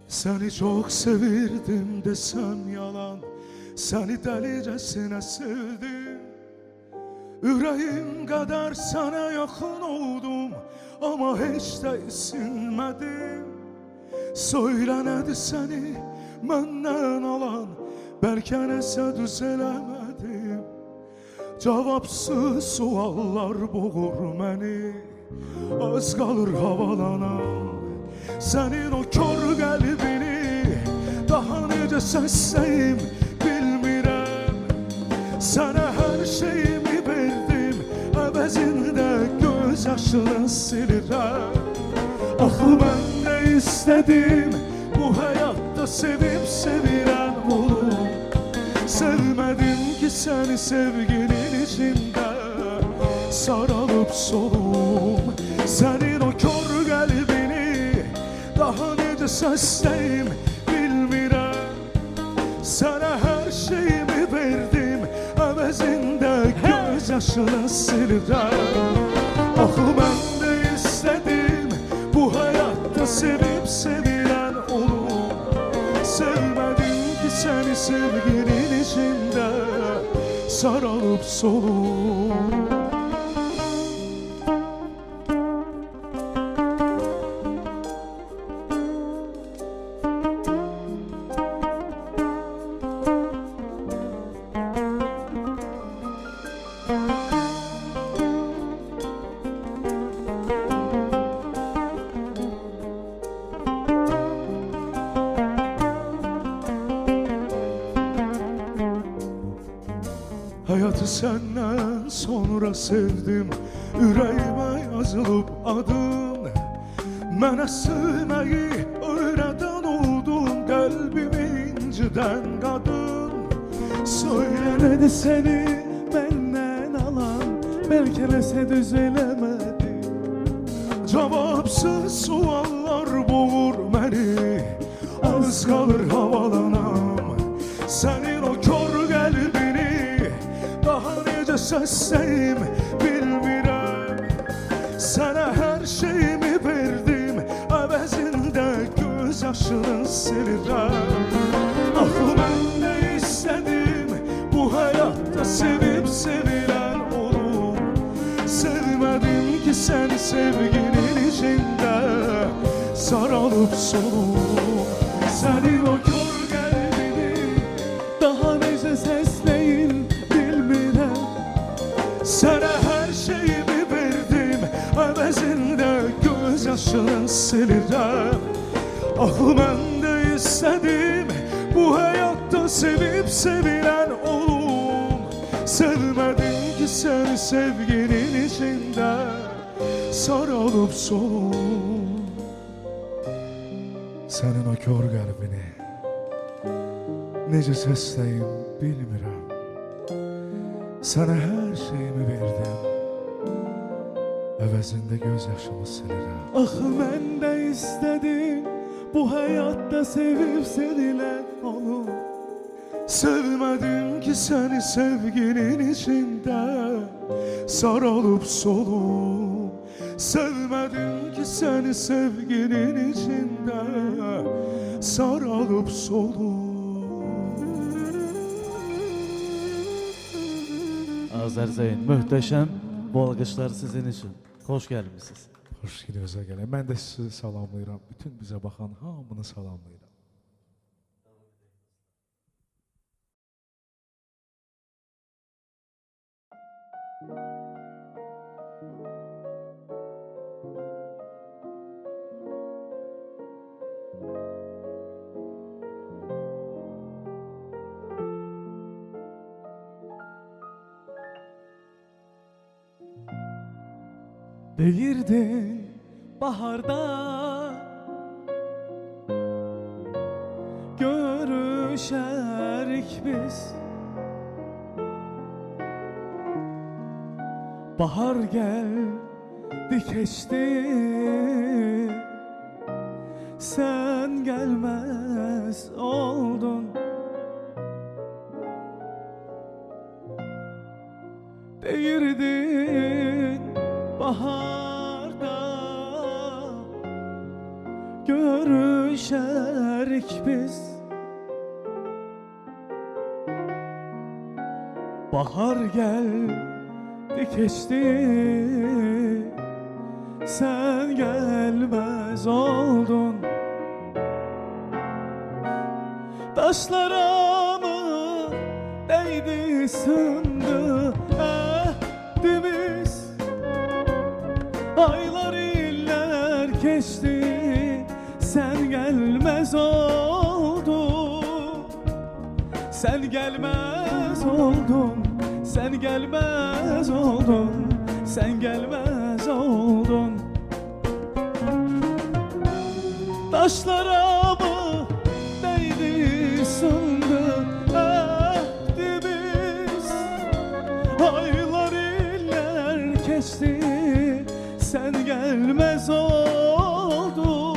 Seni çok sevirdim desem yalan, seni delicesine sevdim. Yüreğim kadar sana yakın oldum ama hiç de sinmedim. Söyle nedir seni benden alan, belki nəsə düz eləmədim. Cavabsız suallar boğur məni, az qalır havalanam. Senin o kör qəlbini daha necə səsləyim bilmirəm. Sənə hər şeyimi verdim, əvəzində göz yaşını silirəm. Axı mən nə istədim, bu həyatda sevib sevirən olum. Sevmədim ki səni sevginin içində sarılıp solum. Sənin o kör qəlbini daha necə səsləyim bilmirəm. Sənə hər şeyimi verdim, əvəzində göz yaşını silirəm. Axı mən də istədim, bu həyatda sevib sevirən olum. Sevmədim ki səni sevginin içində sarılıp solum. Hayatı senden sonra sevdim, yüreğime yazılıp adın. Mənə sevməyi öyrədən oldun, qəlbimi inciden qadın. Söyle nedir seni benden alan, belki nəsə düz eləmədi. Cavabsız suallar boğur məni, az qalır havalanam. Sənin o kör qəlbini daha necə səsləyim bilmirəm. Sənə hər şeyimi verdim, əvəzində göz yaşını silirəm. Axı mən də istədim, bu həyatda sevib sevirən olum. Sevmədim ki səni sevginin içində sarılıp solum. Sənin o kör qəlbini daha necə səsləyim bilmirəm. Sənə hər şeyimi verdim, əvəzində göz yaşını silirəm. Axı mən də istədim, bu həyatda sevib sevirən olum. Sevmədim ki səni sevginin içində sarılıp solum. Sənin o kör qəlbini necə səsləyim bilmirəm. Sənə hər şeyimi verdim, əvəzində göz yaşımı silirəm. Axı mən də istədim, bu həyatda sevib sevilən olum. Sevmədim ki səni sevginin içində sarılıp solum. Sevmədim ki səni sevginin içində sarılıp solum. Azərzeyn, möhtəşəm bu alqışlar sizin için. Hoş gəlmişsiniz. Hoş geldiniz gələk. Mən də sizi salamlayıram. Bütün bizə baxan hamını salamlayıram. Deyirdin baharda görüşərik biz. Bahar geldi keçdi, sen gelmez oldun. Deyirdin baharda görüşer Gələrik biz. Bahar gəldi keçdi, sən gəlməz oldun. Daşlara mı değdi sındı ehdimiz? Aylar iller geçti, sen gelmez oldun. Sen gelmez oldun, sen gelmez oldun, sen gelmez oldun. Taşlara mı değdi sındı ehdimiz? Aylar iller geçti, sen gelmez oldun.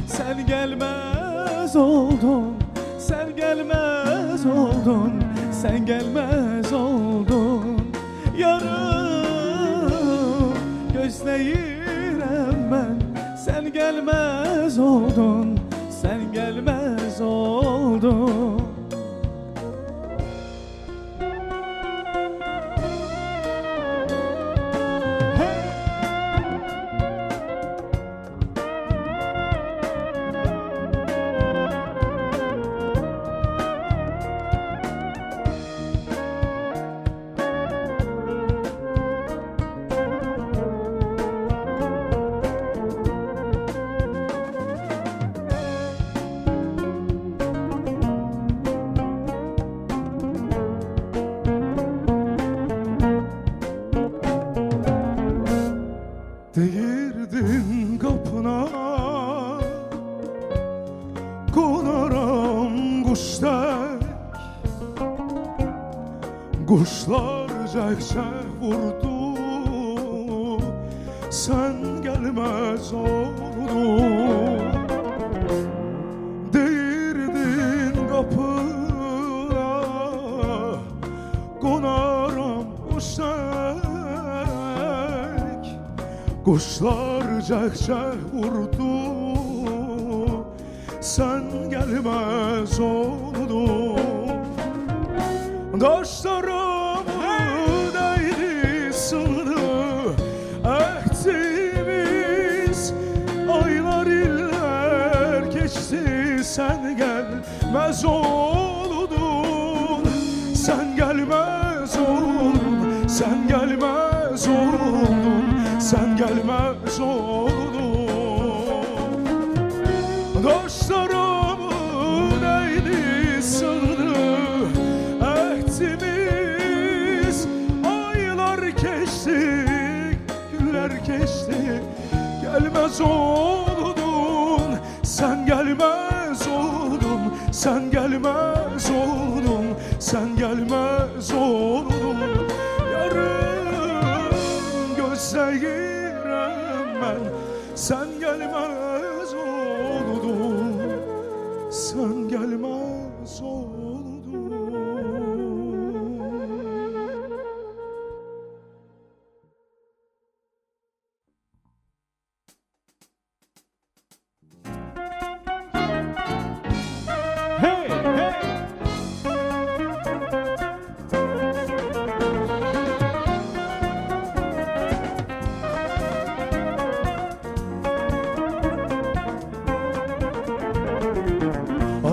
Sen gelmez oldun, sen gelmez oldun, sen gelmez oldun. Yarım gözleyirəm ben, sen gelmez oldun, sen gelmez oldun. Değirdin kapına, konaram kuşlar. Kuşlar cəhcəh vurdu, sen gelmez oldun. Değirdin kapına, konaram kuşlar. Kuşlar cəhcəh vurdu, sen gelmez oldun. Daşlarımı değdi sındı ehdimiz. Aylar iller geçti, sen gelmez oldun. Sen gelmez oldun, sen gelmez oldun, sen gelmez oldun. Dostlarımı değdi sındı ehdimiz. Aylar geçti, günler geçti, gelmez oldun. Sen gelmez oldun, sen gelmez oldun, sen gelmez oldun. Yarın gözleyirəm ben, sen gelmez oldun, sen gelmez oldun. Hey, hey!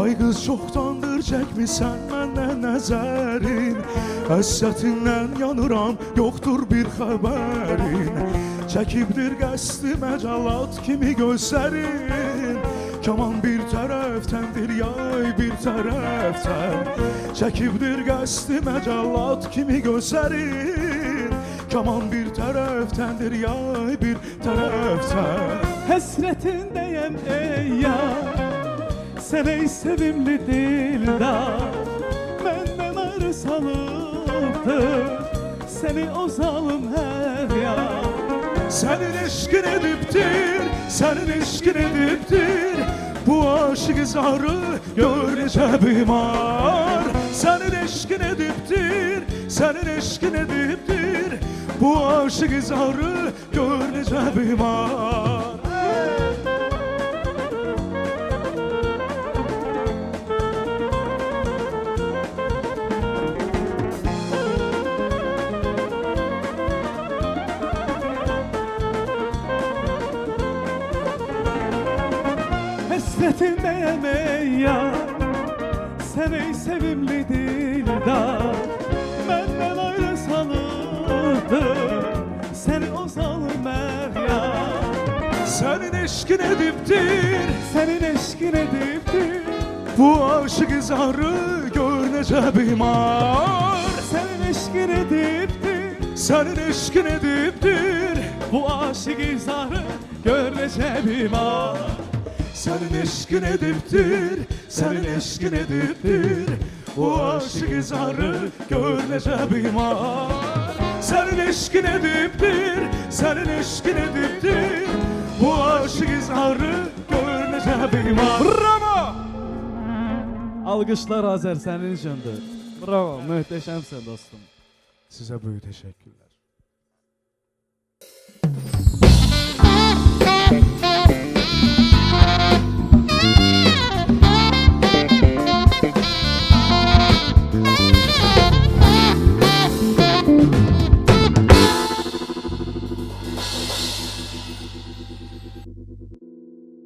Ay kız çoktandır çekmişsen məndən nəzərin. Həssətindən yanıram, yoktur bir xəbərin. Çəkibdir qəsdi məcalat kimi gözlərin. Kaman bir tərəftəndir, yay bir tərəfdən. Çəkibdir qəsdi məcalat kimi gözlərin. Kaman bir tərəftəndir, yay bir tərəfdən. Həsrətindəyəm ey yar, sen ey sevimli dildar. Benden ayrı salıptır seni o zalim her yar. Senin eşkin ediptir, senin eşkin ediptir bu aşık zarı görece bimar. Senin eşkin ediptir, senin eşkin ediptir bu aşık zarı görece bimar. Həsrətindəyəm ey yar, sən ey sevimli dildar. Məndən ayrı salıbdır səni o zalım məryar. Senin eşkin ediptir Sənin eşqin edibdir, bu aşık izarı gör necə bimar. sənin eşqin edibdir, Senin eşkin ediptir bu aşıq izarı gör necə bimar. Senin eşkin ediptir, senin eşkin ediptir bu aşık izarı gör necə bimar. Senin eşkin ediptir, senin eşkin ediptir bu aşık izarı gör necə bimar. Bravo! Alqışlar Azər sənin üçündür. Bravo, möhtəşəmsən dostum. Size büyük teşekkürler.